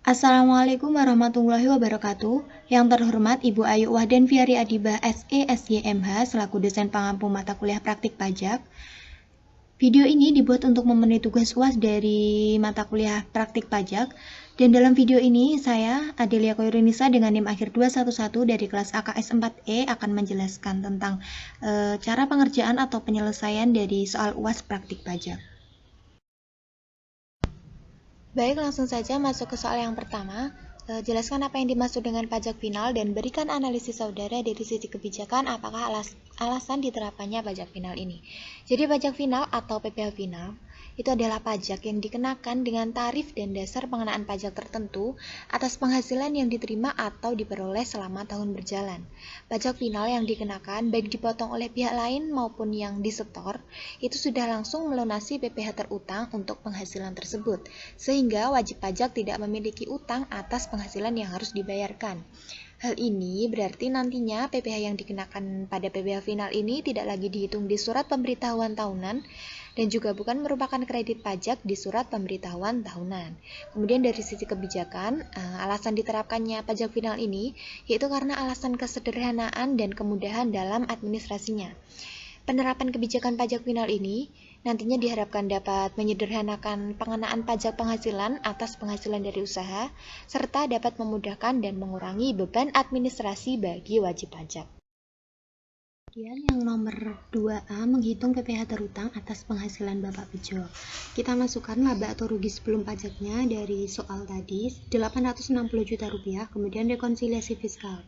Assalamualaikum warahmatullahi wabarakatuh. Yang terhormat Ibu Ayu Wahdan Fiari Adibah SE SYMH selaku dosen pengampu mata kuliah praktik pajak. Video ini dibuat untuk memenuhi tugas UAS dari mata kuliah praktik pajak. Dan dalam video ini saya, Adelia Koirunisa dengan NIM akhir 211 dari kelas AKS 4E akan menjelaskan tentang cara pengerjaan atau penyelesaian dari soal UAS praktik pajak. Baik, langsung saja masuk ke soal yang pertama. Jelaskan apa yang dimaksud dengan pajak final dan berikan analisis saudara dari sisi kebijakan apakah alasan diterapkannya pajak final ini. Jadi pajak final atau PPh final itu adalah pajak yang dikenakan dengan tarif dan dasar pengenaan pajak tertentu atas penghasilan yang diterima atau diperoleh selama tahun berjalan. Pajak final yang dikenakan baik dipotong oleh pihak lain maupun yang disetor itu sudah langsung melunasi PPh terutang untuk penghasilan tersebut, sehingga wajib pajak tidak memiliki utang atas penghasilan yang harus dibayarkan. Hal ini berarti nantinya PPh yang dikenakan pada PPh final ini tidak lagi dihitung di surat pemberitahuan tahunan dan juga bukan merupakan kredit pajak di surat pemberitahuan tahunan. Kemudian dari sisi kebijakan, alasan diterapkannya pajak final ini yaitu karena alasan kesederhanaan dan kemudahan dalam administrasinya. Penerapan kebijakan pajak final ini nantinya diharapkan dapat menyederhanakan pengenaan pajak penghasilan atas penghasilan dari usaha, serta dapat memudahkan dan mengurangi beban administrasi bagi wajib pajak. Kemudian yang nomor 2A, menghitung PPh terutang atas penghasilan Bapak Bejo. Kita masukkan laba atau rugi sebelum pajaknya dari soal tadi, 860 juta rupiah, kemudian rekonsiliasi fiskal.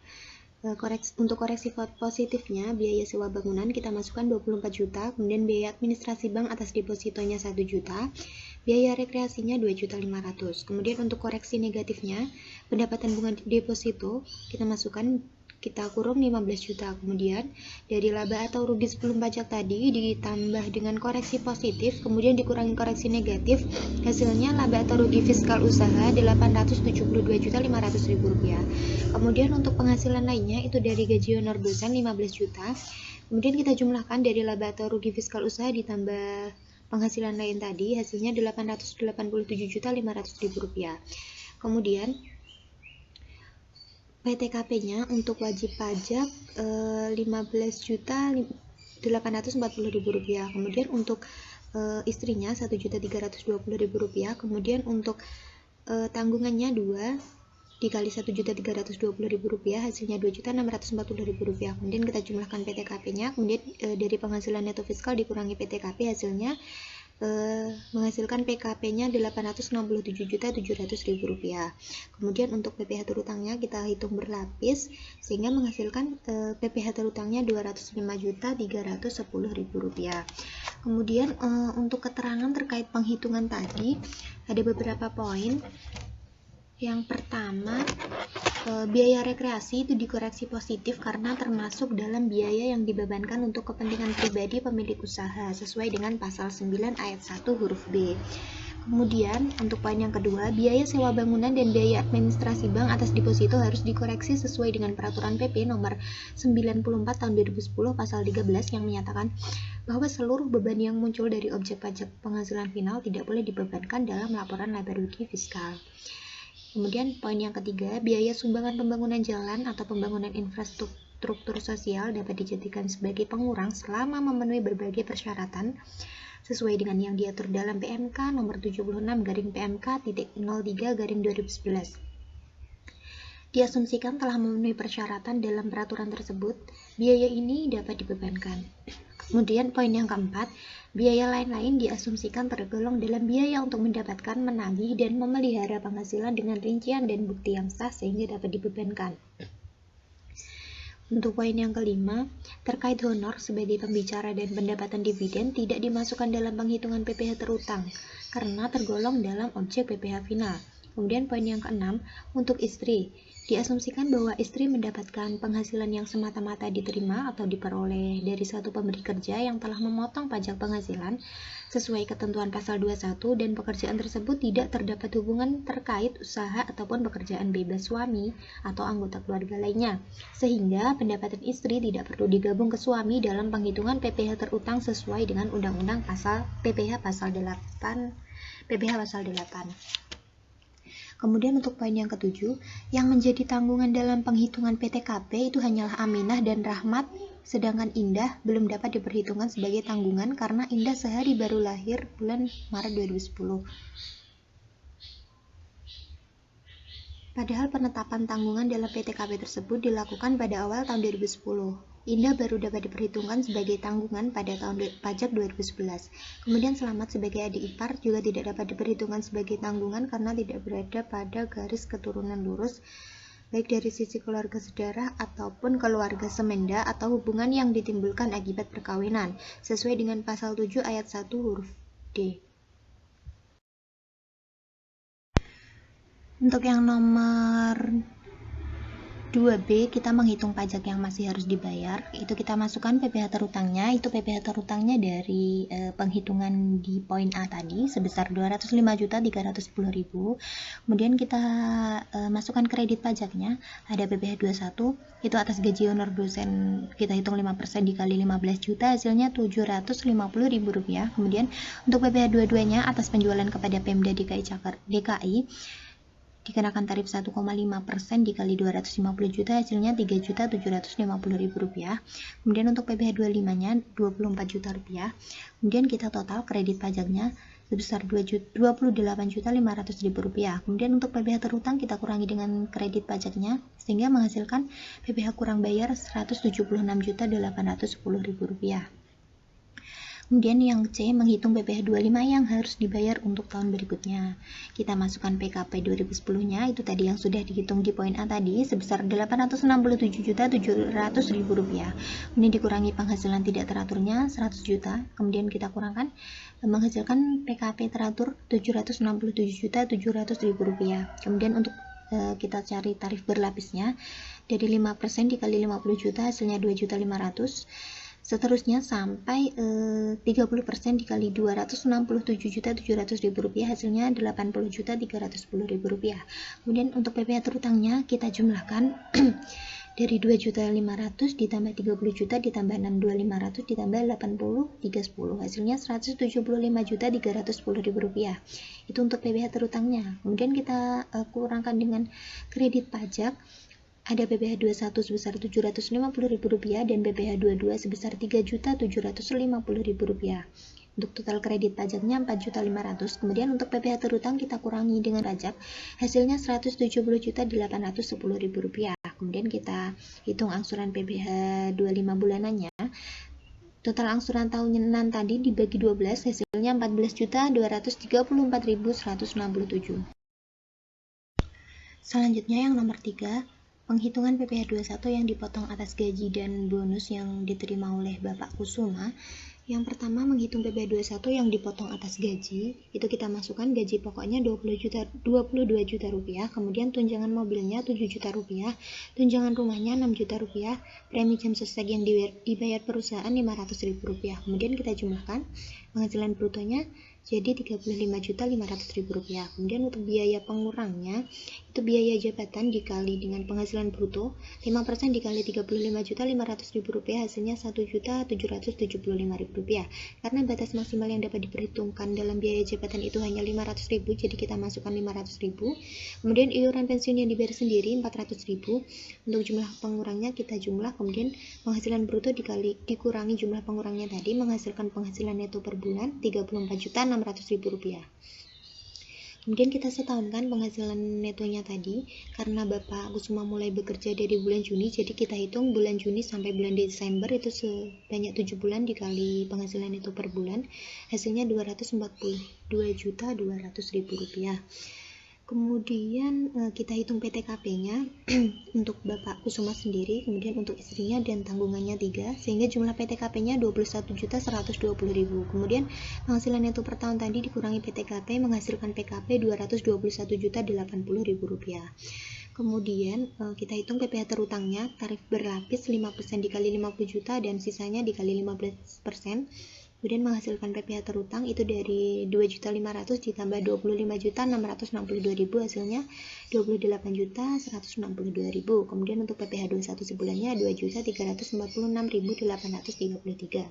Untuk koreksi positifnya, biaya sewa bangunan kita masukkan 24 juta, kemudian biaya administrasi bank atas depositonya 1 juta, biaya rekreasinya 2.500.000. Kemudian untuk koreksi negatifnya, pendapatan bunga deposito kita kurung 15 juta. Kemudian dari laba atau rugi sebelum pajak tadi ditambah dengan koreksi positif, kemudian dikurangi koreksi negatif, hasilnya laba atau rugi fiskal usaha 872.500.000 rupiah. Kemudian untuk penghasilan lainnya itu dari gaji honor dosen 15 juta. Kemudian kita jumlahkan dari laba atau rugi fiskal usaha ditambah penghasilan lain tadi, hasilnya 887.500.000 rupiah. Kemudian PTKP-nya untuk wajib pajak 15.840.000 rupiah. Kemudian untuk istrinya 1.320.000 rupiah. Kemudian untuk tanggungannya 2 dikali 1.320.000 rupiah, hasilnya 2.640.000 rupiah. Kemudian kita jumlahkan PTKP-nya, kemudian dari penghasilan neto fiskal dikurangi PTKP, hasilnya menghasilkan PKP-nya 867.700.000 rupiah. Kemudian untuk PPh terutangnya kita hitung berlapis sehingga menghasilkan PPh terutangnya 205.310.000 rupiah. Kemudian untuk keterangan terkait penghitungan tadi ada beberapa poin. Yang pertama, biaya rekreasi itu dikoreksi positif karena termasuk dalam biaya yang dibebankan untuk kepentingan pribadi pemilik usaha sesuai dengan pasal 9 ayat 1 huruf B. Kemudian untuk poin yang kedua, biaya sewa bangunan dan biaya administrasi bank atas deposito harus dikoreksi sesuai dengan peraturan PP nomor 94 tahun 2010 pasal 13 yang menyatakan bahwa seluruh beban yang muncul dari objek pajak penghasilan final tidak boleh dibebankan dalam laporan laba rugi fiskal. Kemudian poin yang ketiga, biaya sumbangan pembangunan jalan atau pembangunan infrastruktur sosial dapat dijadikan sebagai pengurang selama memenuhi berbagai persyaratan sesuai dengan yang diatur dalam PMK nomor 76/PMK.03/2011. Diasumsikan telah memenuhi persyaratan dalam peraturan tersebut, biaya ini dapat dibebankan. Kemudian poin yang keempat, biaya lain-lain diasumsikan tergolong dalam biaya untuk mendapatkan, menagih, dan memelihara penghasilan dengan rincian dan bukti yang sah sehingga dapat dibebankan. Untuk poin yang kelima, terkait honor sebagai pembicara dan pendapatan dividen tidak dimasukkan dalam penghitungan PPh terutang karena tergolong dalam objek PPh final. Kemudian poin yang keenam, untuk istri, diasumsikan bahwa istri mendapatkan penghasilan yang semata-mata diterima atau diperoleh dari suatu pemberi kerja yang telah memotong pajak penghasilan sesuai ketentuan pasal 21 dan pekerjaan tersebut tidak terdapat hubungan terkait usaha ataupun pekerjaan bebas suami atau anggota keluarga lainnya, sehingga pendapatan istri tidak perlu digabung ke suami dalam penghitungan PPh terutang sesuai dengan Undang-Undang PPh pasal 8. Kemudian untuk poin yang ketujuh, yang menjadi tanggungan dalam penghitungan PTKP itu hanyalah Aminah dan Rahmat, sedangkan Indah belum dapat diperhitungkan sebagai tanggungan karena Indah sehari baru lahir bulan Maret 2010. Padahal penetapan tanggungan dalam PTKP tersebut dilakukan pada awal tahun 2010. Indah baru dapat diperhitungkan sebagai tanggungan pada tahun pajak 2011. Kemudian Selamat sebagai adik ipar juga tidak dapat diperhitungkan sebagai tanggungan karena tidak berada pada garis keturunan lurus, baik dari sisi keluarga sedarah ataupun keluarga semenda atau hubungan yang ditimbulkan akibat perkawinan, sesuai dengan pasal 7 ayat 1 huruf D. Untuk yang nomor 2B, kita menghitung pajak yang masih harus dibayar. Itu kita masukkan PPh terutangnya. Itu PPh terutangnya dari penghitungan di poin A tadi sebesar 205.310.000. Kemudian kita masukkan kredit pajaknya. Ada PPh 21, itu atas gaji honor dosen kita hitung 5% dikali 15 juta, hasilnya Rp750.000. Kemudian untuk PPh 22-nya atas penjualan kepada Pemda DKI dikenakan tarif 1,5% dikali 250 juta, hasilnya Rp3.750.000. Kemudian untuk PPh 25-nya Rp24 juta. Kemudian kita total kredit pajaknya sebesar Rp28.500.000. Kemudian untuk PPh terutang kita kurangi dengan kredit pajaknya sehingga menghasilkan PPh kurang bayar Rp176.810.000. Kemudian yang C, menghitung PPh 25 yang harus dibayar untuk tahun berikutnya. Kita masukkan PKP 2010-nya, itu tadi yang sudah dihitung di poin A tadi, sebesar Rp867.700.000. Kemudian dikurangi penghasilan tidak teraturnya 100 juta. Kemudian kita kurangkan, menghasilkan PKP teratur Rp767.700.000. Kemudian untuk kita cari tarif berlapisnya, dari 5% dikali 50 juta, hasilnya Rp2.500.000. Seterusnya sampai 30% dikali Rp267.700.000, hasilnya Rp80.310.000. Kemudian untuk PPh terutangnya kita jumlahkan dari 2.500.000 ditambah 30 juta ditambah 6.500 ditambah 80.310, hasilnya Rp175.310.000. Itu untuk PPh terutangnya. Kemudian kita kurangkan dengan kredit pajak. Ada PPh 21 sebesar Rp750.000 dan PPh 22 sebesar Rp3.750.000. Untuk total kredit pajaknya Rp4.500.000. Kemudian untuk PPh terutang kita kurangi dengan pajak, hasilnya Rp170.810.000. Kemudian kita hitung angsuran PPh 25 bulanannya. Total angsuran tahunan tadi dibagi 12, hasilnya Rp14.234.167. Selanjutnya yang nomor 3, penghitungan PPh 21 yang dipotong atas gaji dan bonus yang diterima oleh Bapak Kusuma. Yang pertama, menghitung PPh 21 yang dipotong atas gaji, itu kita masukkan gaji pokoknya Rp22 juta, kemudian tunjangan mobilnya Rp7 juta, tunjangan rumahnya Rp6 juta, premi jam sostek yang dibayar perusahaan Rp500.000. Kemudian kita jumlahkan, penghasilan brutonya jadi Rp35.500.000. Kemudian untuk biaya pengurangnya, itu biaya jabatan dikali dengan penghasilan bruto, 5% dikali Rp35.500.000, hasilnya Rp1.775.000. Karena batas maksimal yang dapat diperhitungkan dalam biaya jabatan itu hanya Rp500.000, jadi kita masukkan Rp500.000. Kemudian iuran pensiun yang dibayar sendiri Rp400.000. Untuk jumlah pengurangnya kita jumlah, kemudian penghasilan bruto dikurangi jumlah pengurangnya tadi, menghasilkan penghasilan neto per bulan Rp34.600.000. Kemudian kita setahunkan penghasilan netonya tadi, karena Bapak Kusuma mulai bekerja dari bulan Juni, jadi kita hitung bulan Juni sampai bulan Desember itu sebanyak 7 bulan dikali penghasilan neto per bulan, hasilnya Rp242.200.000. Kemudian kita hitung PTKP-nya untuk Bapak Kusuma sendiri, kemudian untuk istrinya dan tanggungannya 3, sehingga jumlah PTKP-nya Rp21.120.000. Kemudian penghasilan neto per tahun tadi dikurangi PTKP menghasilkan PKP Rp221.080.000. Kemudian kita hitung PPh terutangnya, tarif berlapis 5% dikali 50 juta dan sisanya dikali 15%. Kemudian menghasilkan PPh terutang itu dari 2.500.000 ditambah 25.662.000, hasilnya 28.162.000. Kemudian untuk PPh 21 sebulannya 2.346.833.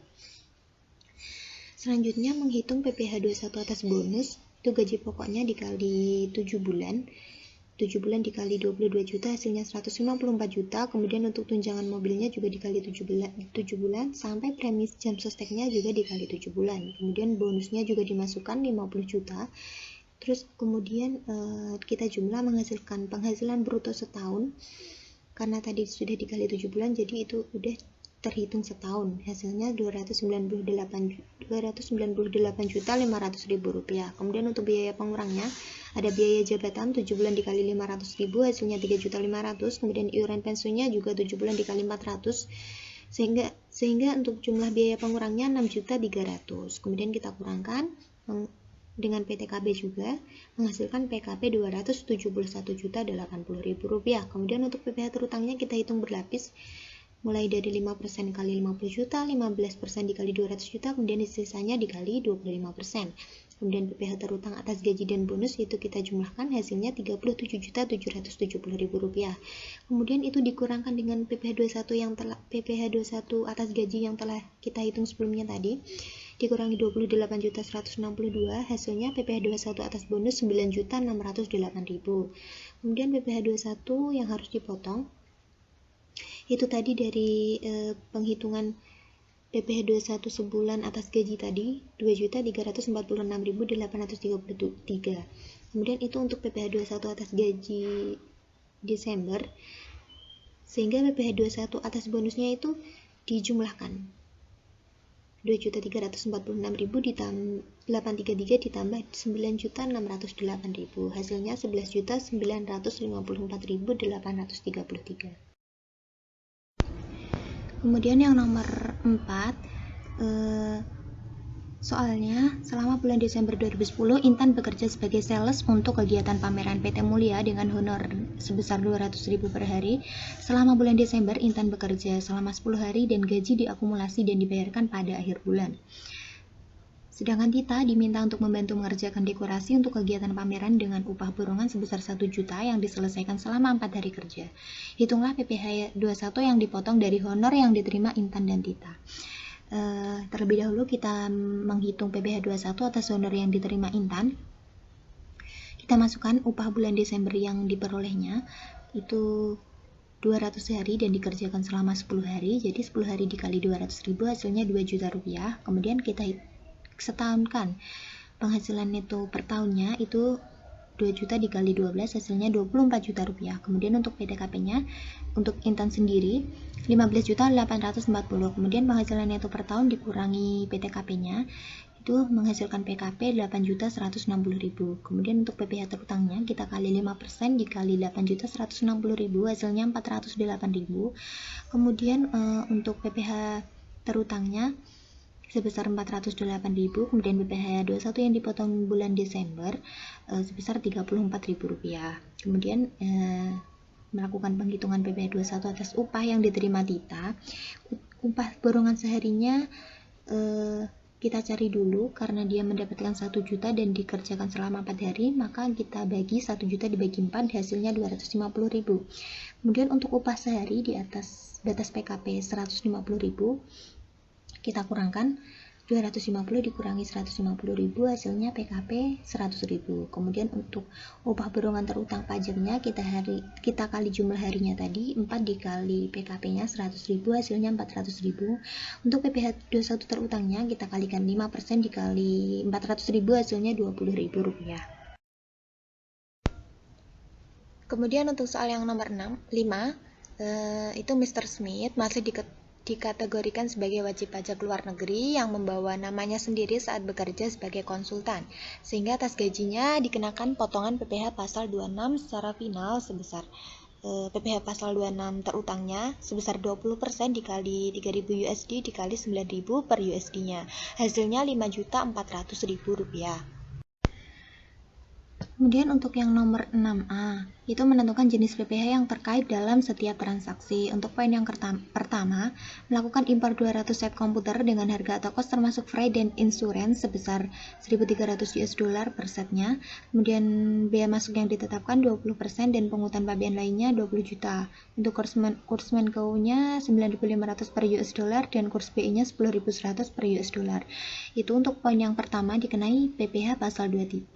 Selanjutnya menghitung PPh 21 atas bonus, itu gaji pokoknya dikali 7 bulan. 7 bulan dikali 22 juta hasilnya 154 juta. Kemudian untuk tunjangan mobilnya juga dikali 7 bulan sampai premi jam sosteknya juga dikali 7 bulan. Kemudian bonusnya juga dimasukkan 50 juta. Terus kemudian kita jumlah menghasilkan penghasilan bruto setahun. Karena tadi sudah dikali 7 bulan, jadi itu udah terhitung setahun. Hasilnya 298.500.000 rupiah. Kemudian untuk biaya pengurangnya, ada biaya jabatan 7 bulan dikali 500.000, hasilnya 3.500.000. Kemudian iuran pensiunnya juga 7 bulan dikali 400. Sehingga untuk jumlah biaya pengurangnya 6.300.000. Kemudian kita kurangkan dengan PTKB juga menghasilkan PKB 271.080.000 rupiah. Kemudian untuk PPh terutangnya kita hitung berlapis, mulai dari 5% kali 50 juta, 15% dikali 200 juta, kemudian sisanya dikali 25%. Kemudian PPh terutang atas gaji dan bonus itu kita jumlahkan, hasilnya 37.770.000 rupiah. Kemudian itu dikurangkan dengan PPh 21 atas gaji yang telah kita hitung sebelumnya tadi, dikurangi 28.162, hasilnya PPh 21 atas bonus 9.608.000. Kemudian PPh 21 yang harus dipotong itu tadi dari penghitungan PPh 21 sebulan atas gaji tadi 2.346.833. Kemudian itu untuk PPh 21 atas gaji Desember, sehingga PPh 21 atas bonusnya itu dijumlahkan 2.346.833 ditambah 9.608.000, hasilnya 11.954.833. Kemudian yang nomor 4, soalnya selama bulan Desember 2010 Intan bekerja sebagai sales untuk kegiatan pameran PT Mulia dengan honor sebesar 200.000 per hari. Selama bulan Desember Intan bekerja selama 10 hari dan gaji diakumulasi dan dibayarkan pada akhir bulan. Sedangkan Tita diminta untuk membantu mengerjakan dekorasi untuk kegiatan pameran dengan upah borongan sebesar 1 juta yang diselesaikan selama 4 hari kerja. Hitunglah PPh 21 yang dipotong dari honor yang diterima Intan dan Tita. Terlebih dahulu kita menghitung PPh 21 atas honor yang diterima Intan. Kita masukkan upah bulan Desember yang diperolehnya itu 200 hari dan dikerjakan selama 10 hari. Jadi 10 hari dikali 200.000 hasilnya 2 juta rupiah. Kemudian kita setahunkan penghasilan neto per tahunnya itu 2 juta dikali 12 hasilnya 24 juta rupiah. Kemudian untuk PTKP-nya untuk Intan sendiri 15.840. Kemudian penghasilan neto per tahun dikurangi PTKP-nya itu menghasilkan PKP 8.160.000. Kemudian untuk PPh terutangnya kita kali 5% dikali 8.160.000 hasilnya 408.000. Kemudian untuk PPh terutangnya sebesar 408.000, kemudian PPh 21 yang dipotong bulan Desember sebesar 34.000 rupiah. Kemudian melakukan penghitungan PPh 21 atas upah yang diterima Tita. Upah borongan seharinya kita cari dulu, karena dia mendapatkan 1 juta dan dikerjakan selama 4 hari, maka kita bagi 1 juta dibagi 4 hasilnya 250.000. Kemudian untuk upah sehari di atas batas PKP 150.000, kita kurangkan 250 dikurangi 150.000 hasilnya PKP 100.000. Kemudian untuk upah borongan terutang pajaknya kita kali jumlah harinya tadi 4 dikali PKP-nya 100.000 hasilnya 400.000. Untuk PPh 21 terutangnya kita kalikan 5% dikali 400.000 hasilnya 20.000 rupiah. Kemudian untuk soal yang nomor 5 itu Mr. Smith masih dikategorikan sebagai wajib pajak luar negeri yang membawa namanya sendiri saat bekerja sebagai konsultan, sehingga atas gajinya dikenakan potongan PPh pasal 26 secara final sebesar PPh pasal 26 terutangnya sebesar 20% dikali 3.000 USD dikali 9.000 per USD-nya, hasilnya 5.400.000 rupiah. Kemudian untuk yang nomor 6A, itu menentukan jenis PPh yang terkait dalam setiap transaksi. Untuk poin yang pertama, melakukan impor 200 set komputer dengan harga atau kos termasuk freight dan insurance sebesar 1.300 US dollar per setnya. Kemudian biaya masuk yang ditetapkan 20% dan pungutan pabean lainnya 20 juta. Untuk kurs Menko-nya 9.500 per US dollar dan kurs BI-nya 10.100 per US dollar. Itu untuk poin yang pertama dikenai PPh pasal 22.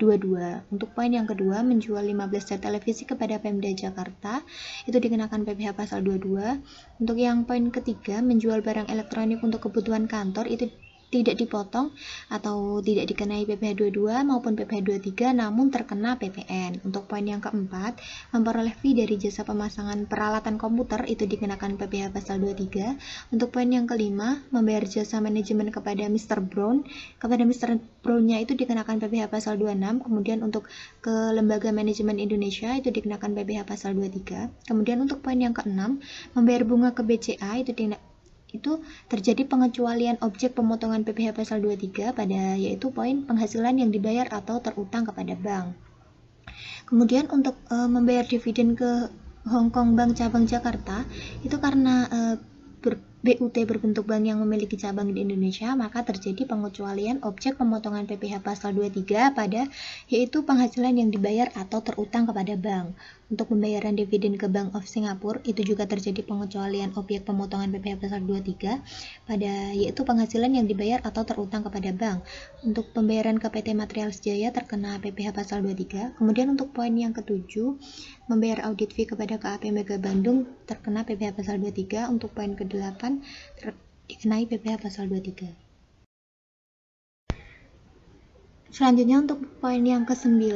Untuk poin yang kedua, menjual 15 set televisi kepada Pemda Jakarta, itu dikenakan PPh pasal 22. Untuk yang poin ketiga, menjual barang elektronik untuk kebutuhan kantor, itu tidak dipotong atau tidak dikenai PPh 22 maupun PPh 23 namun terkena PPN. Untuk poin yang keempat, memperoleh fee dari jasa pemasangan peralatan komputer, itu dikenakan PPh pasal 23. Untuk poin yang kelima, membayar jasa manajemen kepada Mr. Brown, kepada Mr. Brown-nya itu dikenakan PPh pasal 26. Kemudian untuk ke Lembaga Manajemen Indonesia itu dikenakan PPh pasal 23. Kemudian untuk poin yang keenam, membayar bunga ke BCA itu terjadi pengecualian objek pemotongan PPh pasal 23 pada yaitu poin penghasilan yang dibayar atau terutang kepada bank. Kemudian untuk membayar dividen ke Hong Kong Bank cabang Jakarta, itu karena BUT berbentuk bank yang memiliki cabang di Indonesia, maka terjadi pengecualian objek pemotongan PPh pasal 23 pada yaitu penghasilan yang dibayar atau terutang kepada bank. Untuk pembayaran dividen ke Bank of Singapore, itu juga terjadi pengecualian objek pemotongan PPh pasal 23 pada yaitu penghasilan yang dibayar atau terutang kepada bank. Untuk pembayaran ke PT Materials Jaya terkena PPh pasal 23. Kemudian untuk poin yang ketujuh, membayar audit fee kepada KAP Mega Bandung terkena PPh pasal 23. Untuk poin ke-8 dikenai PPh pasal 23. Selanjutnya untuk poin yang ke-9,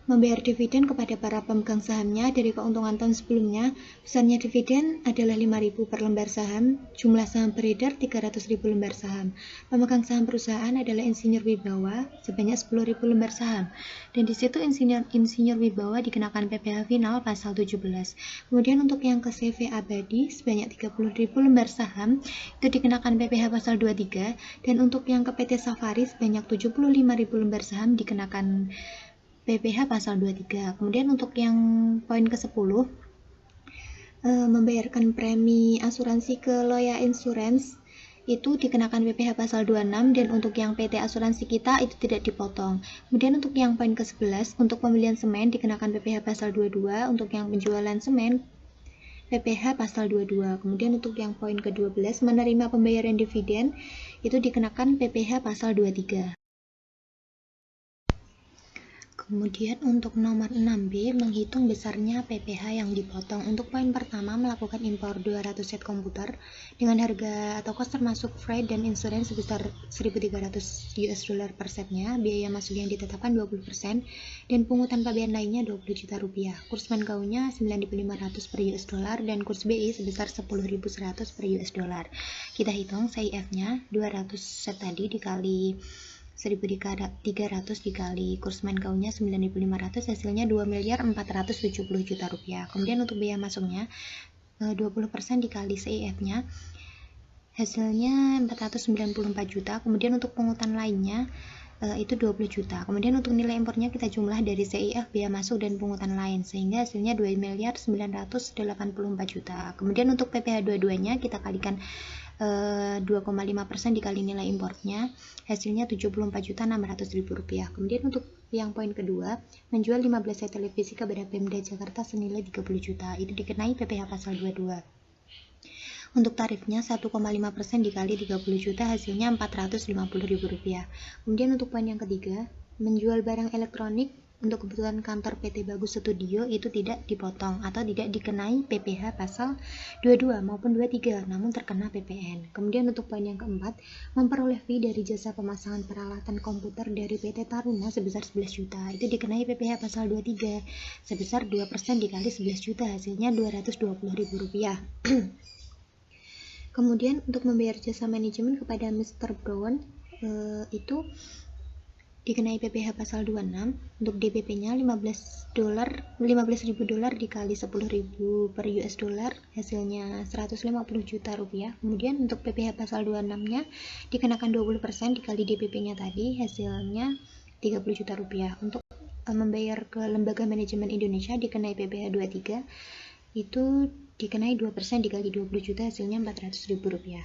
membayar dividen kepada para pemegang sahamnya dari keuntungan tahun sebelumnya. Besarnya dividen adalah 5.000 per lembar saham, jumlah saham beredar 300.000 lembar saham. Pemegang saham perusahaan adalah Insinyur Wibawa sebanyak 10.000 lembar saham. Dan di situ Insinyur Wibawa dikenakan PPh final pasal 17. Kemudian untuk yang ke CV Abadi sebanyak 30.000 lembar saham itu dikenakan PPh pasal 23, dan untuk yang ke PT Safari sebanyak 75.000 lembar saham dikenakan PPh pasal 23. Kemudian untuk yang poin ke-10, membayarkan premi asuransi ke Loya Insurance itu dikenakan PPh pasal 26, dan untuk yang PT Asuransi Kita itu tidak dipotong. Kemudian untuk yang poin ke-11, untuk pembelian semen dikenakan PPh pasal 22, untuk yang penjualan semen PPh pasal 22. Kemudian untuk yang poin ke-12, menerima pembayaran dividen itu dikenakan PPh pasal 23. Kemudian untuk nomor 6B, menghitung besarnya PPh yang dipotong. Untuk poin pertama, melakukan impor 200 set komputer dengan harga atau kos termasuk freight dan insurance sebesar 1.300 US dollar per setnya, biaya masuk yang ditetapkan 20%, dan pungutan pabean lainnya 20 juta rupiah. Kurs Mankaunya 9.500 per US dollar dan kurs BI sebesar 10.100 per US dollar. Kita hitung CIF-nya 200 set tadi dikali 1.300 dikali kurs Mankaunya 9.500, hasilnya 2.470 juta rupiah. Kemudian untuk biaya masuknya 20% dikali CIF-nya, hasilnya 494 juta. Kemudian untuk pungutan lainnya itu 20 juta. Kemudian untuk nilai impornya kita jumlah dari CIF, biaya masuk dan pungutan lain, sehingga hasilnya 2.984 juta. Kemudian untuk PPh 22-nya kita kalikan 2,5% dikali nilai importnya, hasilnya 74.600.000 rupiah. Kemudian untuk yang poin kedua, menjual 15 set televisi kepada Pemda Jakarta senilai 30 juta, itu dikenai PPh pasal 22. Untuk tarifnya 1,5% dikali 30 juta, hasilnya 450.000 rupiah. Kemudian untuk poin yang ketiga, menjual barang elektronik untuk kebutuhan kantor PT Bagus Studio itu tidak dipotong atau tidak dikenai PPh pasal 22 maupun 23, namun terkena PPN. Kemudian untuk poin yang keempat, memperoleh fee dari jasa pemasangan peralatan komputer dari PT Taruna sebesar 11 juta, itu dikenai PPh pasal 23 sebesar 2% dikali 11 juta, hasilnya 220.000 rupiah. Kemudian untuk membayar jasa manajemen kepada Mr. Brown itu dikenai PPh pasal 26. Untuk DPP-nya 15.000 dolar dikali 10.000 per US dollar, hasilnya 150 juta rupiah. Kemudian untuk PPh pasal 26-nya dikenakan 20% dikali DPP-nya tadi, hasilnya 30 juta rupiah. Untuk membayar ke Lembaga Manajemen Indonesia dikenai PPh 23, itu dikenai 2% dikali 20 juta, hasilnya 400.000 rupiah.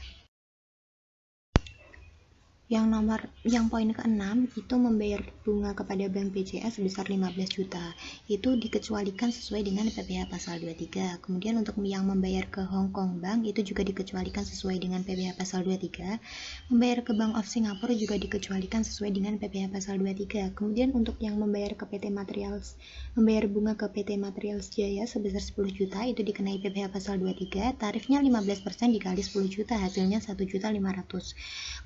Yang poin ke-6 itu membayar bunga kepada Bank BCA sebesar 15 juta. Itu dikecualikan sesuai dengan PPh pasal 23. Kemudian untuk yang membayar ke Hong Kong Bank itu juga dikecualikan sesuai dengan PPh pasal 23. Membayar ke Bank of Singapore juga dikecualikan sesuai dengan PPh pasal 23. Kemudian untuk yang membayar ke PT Materials, membayar bunga ke PT Materials Jaya sebesar 10 juta itu dikenai PPh pasal 23. Tarifnya 15% dikali 10 juta, hasilnya 1.500.000.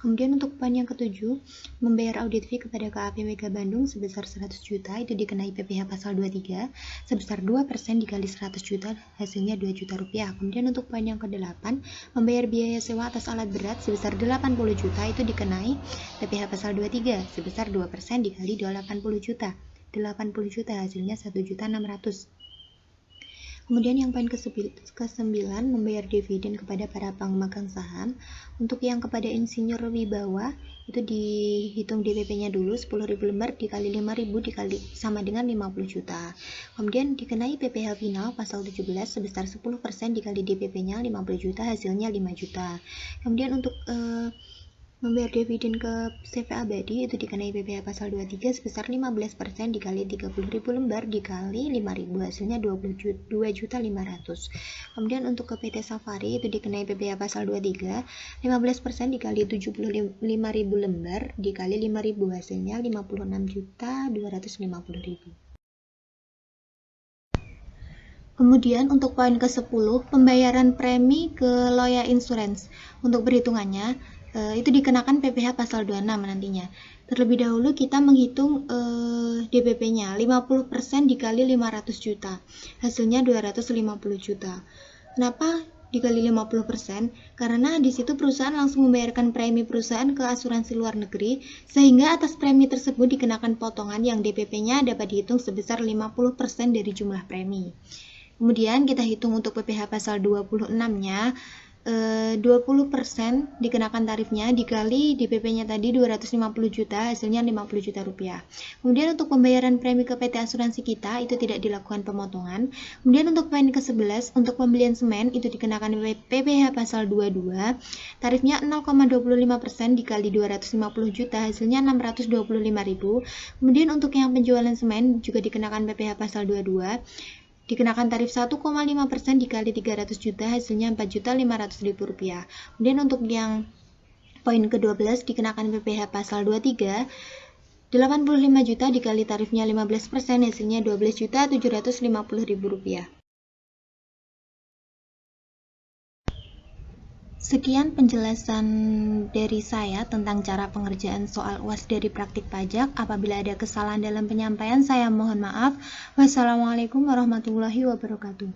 Kemudian untuk poin yang ketujuh, membayar audit fee kepada KAP Mega Bandung sebesar 100 juta itu dikenai PPh pasal 23 sebesar 2% dikali 100 juta, hasilnya 2 juta rupiah. Kemudian untuk poin yang ke-8, membayar biaya sewa atas alat berat sebesar 80 juta itu dikenai PPh pasal 23 sebesar 2% dikali 80 juta. 80 juta hasilnya 1.600.000. Kemudian yang poin ke-9, membayar dividen kepada para pemegang saham. Untuk yang kepada Insinyur Wibawa itu dihitung DPP-nya dulu 10.000 lembar dikali 5.000 dikali sama dengan 50 juta. Kemudian dikenai PPh final pasal 17 sebesar 10% dikali DPP-nya 50 juta, hasilnya 5 juta. Kemudian untuk membayar dividen ke CV Abadi itu dikenai PPh pasal 23 sebesar 15% dikali 30.000 lembar dikali 5.000, hasilnya 2.500.000. Kemudian untuk ke PT Safari itu dikenai PPh pasal 23 15% dikali 75.000 lembar dikali 5.000, hasilnya 56.250.000. Kemudian untuk poin ke-10, pembayaran premi ke Loya Insurance. Untuk perhitungannya itu dikenakan PPh pasal 26 nantinya. Terlebih dahulu kita menghitung DPP-nya 50% dikali 500 juta. Hasilnya 250 juta. Kenapa dikali 50%? Karena di situ perusahaan langsung membayarkan premi perusahaan ke asuransi luar negeri, sehingga atas premi tersebut dikenakan potongan yang DPP-nya dapat dihitung sebesar 50% dari jumlah premi. Kemudian kita hitung untuk PPh pasal 26-nya, 20% dikenakan tarifnya dikali DPP-nya tadi 250 juta, hasilnya 50 juta rupiah. Kemudian untuk pembayaran premi ke PT asuransi kita itu tidak dilakukan pemotongan. Kemudian untuk poin ke-11, untuk pembelian semen itu dikenakan PPh pasal 22, tarifnya 0,25% dikali 250 juta, hasilnya 625.000. Kemudian untuk yang penjualan semen juga dikenakan PPh pasal 22, dikenakan tarif 1,5% dikali 300 juta, hasilnya 4.500.000 rupiah. Kemudian untuk yang poin ke-12 dikenakan PPh pasal 23, 85 juta dikali tarifnya 15%, hasilnya 12.750.000 rupiah. Sekian penjelasan dari saya tentang cara pengerjaan soal UAS dari praktik pajak. Apabila ada kesalahan dalam penyampaian, saya mohon maaf. Wassalamualaikum warahmatullahi wabarakatuh.